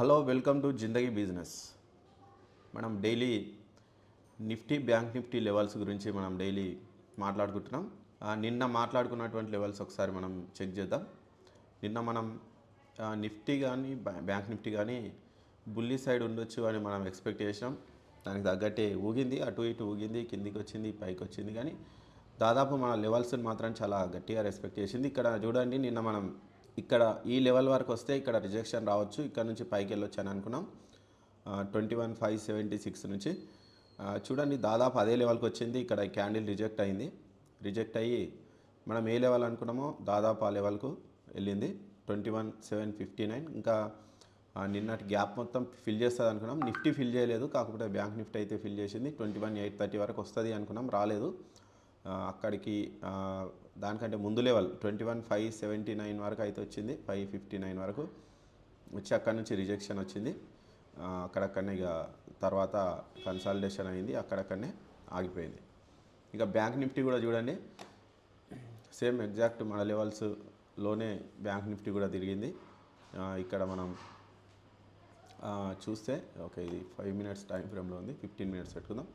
Hello welcome to Zindagi business. మనం daily Nifty bank Nifty levels గురించి మనం daily మాట్లాడుకుంటున్నాం. నిన్న మాట్లాడుకున్నటువంటి లెవెల్స్ ఒకసారి మనం చెక్ చేద్దాం. నిన్న మనం నిఫ్టీ కానీ బ్యాంక్ నిఫ్టీ కానీ బుల్లి సైడ్ ఉండొచ్చు అని మనం ఎక్స్పెక్ట్ చేసినాం. దానికి తగ్గట్టే ఊగింది, అటు ఇటు ఊగింది, కిందికి వచ్చింది, పైకి వచ్చింది. కానీ దాదాపు మన లెవెల్స్ని మాత్రం చాలా గట్టిగా రెస్పెక్ట్ చేసింది. ఇక్కడ చూడండి, నిన్న మనం ఇక్కడ ఈ లెవెల్ వరకు వస్తే ఇక్కడ రిజెక్షన్ రావచ్చు, ఇక్కడ నుంచి పైకి వెళ్ళొచ్చు అని అనుకున్నాం. 21,576 నుంచి చూడండి దాదాపు అదే లెవెల్కి వచ్చింది. ఇక్కడ క్యాండిల్ రిజెక్ట్ అయింది. రిజెక్ట్ అయ్యి మనం ఏ లెవెల్ అనుకున్నామో దాదాపు ఆ లెవెల్కు వెళ్ళింది 21,759. ఇంకా నిన్నటి గ్యాప్ మొత్తం ఫిల్ చేస్తుంది అనుకున్నాం. నిఫ్టీ ఫిల్ చేయలేదు, కాకపోతే బ్యాంక్ నిఫ్టీ అయితే ఫిల్ చేసింది. 21,830 వరకు వస్తుంది అనుకున్నాం, రాలేదు. అక్కడికి దానికంటే ముందు లెవెల్ 21,579 వరకు అయితే వచ్చింది. 559 వరకు వచ్చి అక్కడి నుంచి రిజెక్షన్ వచ్చింది. అక్కడక్కడనే ఇక తర్వాత కన్సాలిడేషన్ అయింది, అక్కడక్కడనే ఆగిపోయింది. ఇక బ్యాంక్ నిఫ్టీ కూడా చూడండి, సేమ్ ఎగ్జాక్ట్ మన లెవెల్స్లోనే బ్యాంక్ నిఫ్టీ కూడా తిరిగింది. ఇక్కడ మనం చూస్తే ఓకే, ఇది 5 మినిట్స్ టైం ఫ్రేమ్లో ఉంది, 15 మినిట్స్ పెట్టుకుందాం.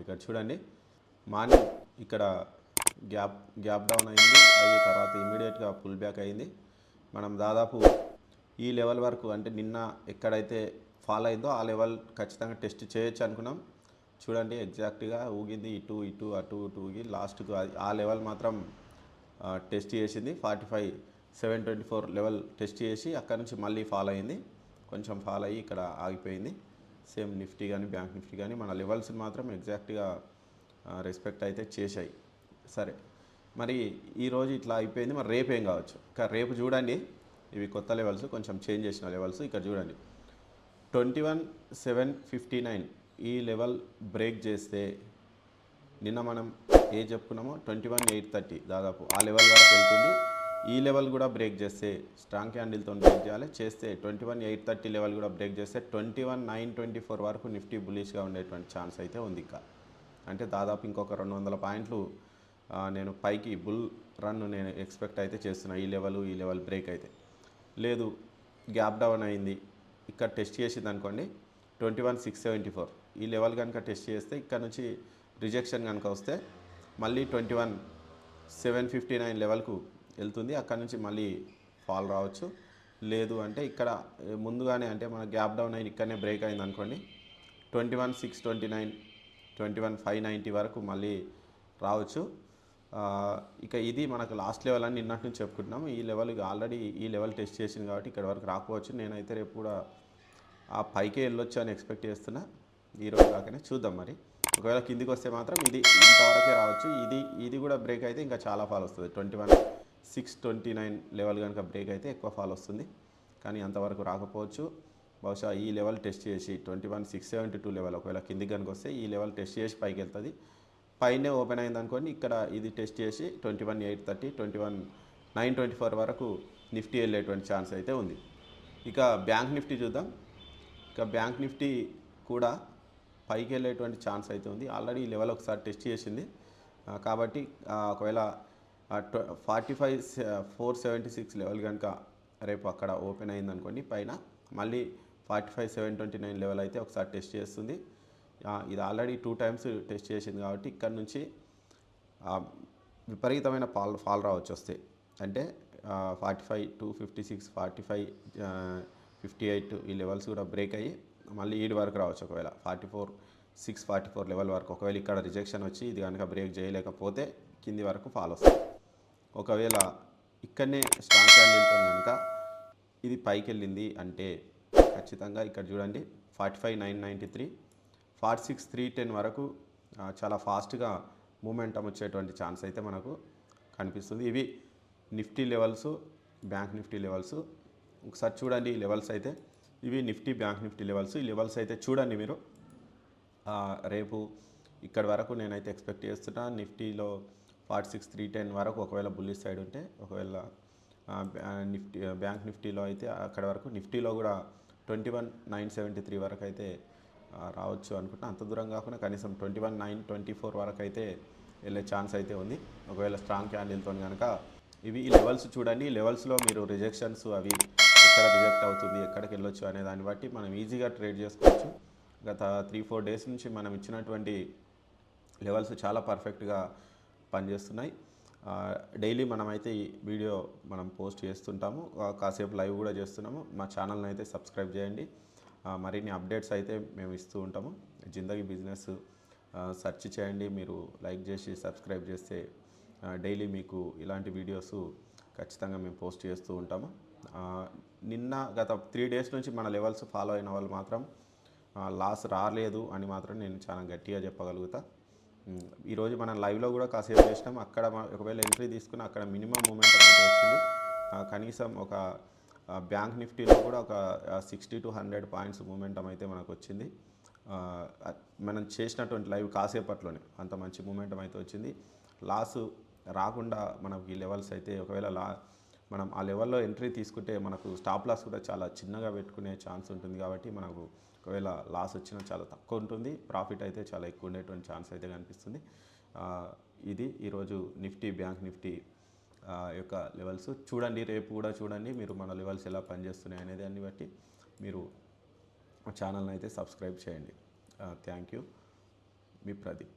ఇక్కడ చూడండి, మార్నింగ్ ఇక్కడ గ్యాప్ డౌన్ అయింది, అయ్యి తర్వాత ఇమీడియట్గా పుల్ బ్యాక్ అయింది. మనం దాదాపు ఈ లెవెల్ వరకు, అంటే నిన్న ఎక్కడైతే ఫాలో అయిందో ఆ లెవెల్ ఖచ్చితంగా టెస్ట్ చేయొచ్చు అనుకున్నాం. చూడండి ఎగ్జాక్ట్గా ఊగింది, ఇటు ఇటు అటు ఇటు ఊగి లాస్ట్కు ఆ లెవెల్ మాత్రం టెస్ట్ చేసింది. 45,724 లెవెల్ టెస్ట్ చేసి అక్కడ నుంచి మళ్ళీ ఫాలో అయింది. కొంచెం ఫాలో అయ్యి ఇక్కడ ఆగిపోయింది. సేమ్ నిఫ్టీ కానీ బ్యాంక్ నిఫ్టీ కానీ మన లెవెల్స్ని మాత్రం ఎగ్జాక్ట్గా రెస్పెక్ట్ అయితే చేశాయి. సరే, మరి ఈరోజు ఇట్లా అయిపోయింది. మరి రేపు ఏం కావచ్చు? ఇంకా రేపు చూడండి, ఇవి కొత్త లెవెల్స్, కొంచెం చేంజ్ చేసిన లెవెల్స్. ఇక్కడ చూడండి 21,759 ఈ లెవెల్ బ్రేక్ చేస్తే, నిన్న మనం ఏ చెప్పుకున్నామో 21,830 దాదాపు ఆ లెవెల్ వరకు వెళ్తుంది. ఈ లెవెల్ కూడా బ్రేక్ చేస్తే, స్ట్రాంగ్ క్యాండిల్తో బ్రేక్ చేయాలి, చేస్తే 21,830 లెవెల్ కూడా బ్రేక్ చేస్తే 21,924 వరకు నిఫ్టీ బులిష్గా ఉండేటువంటి ఛాన్స్ అయితే ఉంది. ఇంకా అంటే దాదాపు ఇంకొక 200 పాయింట్లు నేను పైకి బుల్ రన్ నేను ఎక్స్పెక్ట్ అయితే చేస్తున్నా. ఈ లెవెల్ బ్రేక్ అయితే లేదు, గ్యాప్ డౌన్ అయింది, ఇక్కడ టెస్ట్ చేసింది అనుకోండి 21,674 ఈ లెవెల్ కనుక టెస్ట్ చేస్తే, ఇక్కడ నుంచి రిజెక్షన్ కనుక వస్తే మళ్ళీ 21,759 లెవెల్కు వెళ్తుంది. అక్కడ నుంచి మళ్ళీ ఫాల్ రావచ్చు. లేదు అంటే ఇక్కడ ముందుగానే, అంటే మన గ్యాప్ డౌన్ అయిన ఇక్కడనే బ్రేక్ అయింది అనుకోండి 21,629 21,590 వరకు మళ్ళీ రావచ్చు. ఇక ఇది మనకు లాస్ట్ లెవెల్ అని నిన్నటి నుంచి చెప్పుకుంటున్నాము. ఈ లెవెల్ ఆల్రెడీ ఈ లెవెల్ టెస్ట్ చేసింది కాబట్టి ఇక్కడ వరకు రాకపోవచ్చు. నేనైతే రేపు కూడా ఆ పైకే వెళ్ళొచ్చు అని ఎక్స్పెక్ట్ చేస్తున్నా. ఈరోజు కాకనే చూద్దాం. మరి ఒకవేళ కిందికి వస్తే మాత్రం ఇది ఇంతవరకే రావచ్చు. ఇది కూడా బ్రేక్ అయితే ఇంకా చాలా ఫాల్ వస్తుంది. 21,629 లెవెల్ కనుక బ్రేక్ అయితే ఎక్కువ ఫాల్ వస్తుంది, కానీ అంతవరకు రాకపోవచ్చు. బహుశా ఈ లెవెల్ టెస్ట్ చేసి 21,672 లెవెల్ ఒకవేళ కిందికి కనుక వస్తే ఈ లెవెల్ టెస్ట్ చేసి పైకి వెళ్తుంది. పైనే ఓపెన్ అయింది అనుకోండి, ఇక్కడ ఇది టెస్ట్ చేసి 21,830 21,924 వరకు నిఫ్టీ వెళ్ళేటువంటి ఛాన్స్ అయితే ఉంది. ఇక బ్యాంక్ నిఫ్టీ చూద్దాం. ఇక బ్యాంక్ నిఫ్టీ కూడా పైకి వెళ్ళేటువంటి ఛాన్స్ అయితే ఉంది. ఆల్రెడీ ఈ లెవెల్ ఒకసారి టెస్ట్ చేసింది కాబట్టి ఒకవేళ 45,476 లెవెల్ కనుక రేపు అక్కడ ఓపెన్ అయింది అనుకోండి, పైన మళ్ళీ 45,729 లెవెల్ అయితే ఒకసారి టెస్ట్ చేస్తుంది. ఇది ఆల్రెడీ 2 టైమ్స్ టెస్ట్ చేసింది కాబట్టి ఇక్కడ నుంచి విపరీతమైన ఫాల్ రావచ్చు వస్తే. అంటే 45,256 45,58 ఈ లెవెల్స్ కూడా బ్రేక్ అయ్యి మళ్ళీ ఈడి వరకు రావచ్చు. ఒకవేళ 44,644 లెవెల్ వరకు ఒకవేళ ఇక్కడ రిజెక్షన్ వచ్చి ఇది కనుక బ్రేక్ చేయలేకపోతే కింది వరకు ఫాల్ వస్తుంది. ఒకవేళ ఇక్కడనే స్ట్రాంగ్ క్యాండిల్తో కనుక ఇది పైకి వెళ్ళింది అంటే ఖచ్చితంగా ఇక్కడ చూడండి 45,993 46,310 వరకు చాలా ఫాస్ట్గా మూమెంటం వచ్చేటువంటి ఛాన్స్ అయితే మనకు కనిపిస్తుంది. ఇవి Nifty levels, bank Nifty levels. ఒకసారి చూడండి ఈ లెవెల్స్ అయితే, ఇవి నిఫ్టీ బ్యాంక్ నిఫ్టీ లెవెల్స్. ఈ లెవెల్స్ అయితే చూడండి మీరు. రేపు ఇక్కడ వరకు నేనైతే ఎక్స్పెక్ట్ చేస్తున్నా. నిఫ్టీలో 46,310 వరకు ఒకవేళ బుల్లిష్ సైడ్ ఉంటే, ఒకవేళ నిఫ్టీ బ్యాంక్ నిఫ్టీలో అయితే అక్కడ వరకు, నిఫ్టీలో కూడా 21,973 వరకు అయితే రావచ్చు అనుకుంటున్నా. అంత దూరం కాకుండా కనీసం 21,924 వరకు అయితే వెళ్ళే ఛాన్స్ అయితే ఉంది ఒకవేళ స్ట్రాంగ్ క్యాండిల్తో కనుక. ఇవి ఈ లెవెల్స్ చూడండి. ఈ లెవెల్స్లో మీరు రిజెక్షన్స్ అవి ఎక్కడ రిజెక్ట్ అవుతుంది, ఎక్కడికి వెళ్ళొచ్చు అనే దాన్ని బట్టి మనం ఈజీగా ట్రేడ్ చేసుకోవచ్చు. గత 3-4 డేస్ నుంచి మనం ఇచ్చినటువంటి లెవెల్స్ చాలా పర్ఫెక్ట్గా పనిచేస్తున్నాయి. డైలీ మనమైతే ఈ వీడియో మనం పోస్ట్ చేస్తుంటాము, కాసేపు లైవ్ కూడా చేస్తున్నాము. మా ఛానల్ని అయితే సబ్స్క్రైబ్ చేయండి. మరిన్ని అప్డేట్స్ అయితే మేము ఇస్తూ ఉంటాము. జిందగీ బిజినెస్ సెర్చ్ చేయండి, మీరు లైక్ చేసి సబ్స్క్రైబ్ చేస్తే డైలీ మీకు ఇలాంటి వీడియోస్ ఖచ్చితంగా మేము పోస్ట్ చేస్తూ ఉంటాము. నిన్న గత 3 డేస్ నుంచి మన లెవెల్స్ ఫాలో అయిన వాళ్ళు మాత్రం లాస్ రాలేదు అని మాత్రం నేను చాలా గట్టిగా చెప్పగలుగుతా. ఈరోజు మనం లైవ్లో కూడా కాసేపు చేసినాం. అక్కడ ఒకవేళ ఎంట్రీ తీసుకుని అక్కడ మినిమం మూమెంట్ అయితే వచ్చింది. కనీసం ఒక బ్యాంక్ నిఫ్టీలో కూడా ఒక 60 to 100 పాయింట్స్ మూమెంటం అయితే మనకు వచ్చింది. మనం చేసినటువంటి లైవ్ కాసేపట్లోనే అంత మంచి మూమెంటం అయితే వచ్చింది. లాస్ రాకుండా మనకి ఈ లెవెల్స్ అయితే ఒకవేళ మనం ఆ లెవెల్లో ఎంట్రీ తీసుకుంటే మనకు స్టాప్ లాస్ కూడా చాలా చిన్నగా పెట్టుకునే ఛాన్స్ ఉంటుంది. కాబట్టి మనకు ఒకవేళ లాస్ వచ్చినా చాలా తక్కువ ఉంటుంది, ప్రాఫిట్ అయితే చాలా ఎక్కువ ఉండేటువంటి ఛాన్స్ అయితే కనిపిస్తుంది. ఇది ఈరోజు నిఫ్టీ, బ్యాంక్ నిఫ్టీ యొక్క లెవెల్స్ చూడండి. రేపు కూడా చూడండి మీరు మన లెవెల్స్ ఎలా పనిచేస్తున్నాయి అనేది దాన్ని బట్టి మీరు ఛానల్ని అయితే సబ్స్క్రైబ్ చేయండి. Thank you. మీ ప్రదీప్.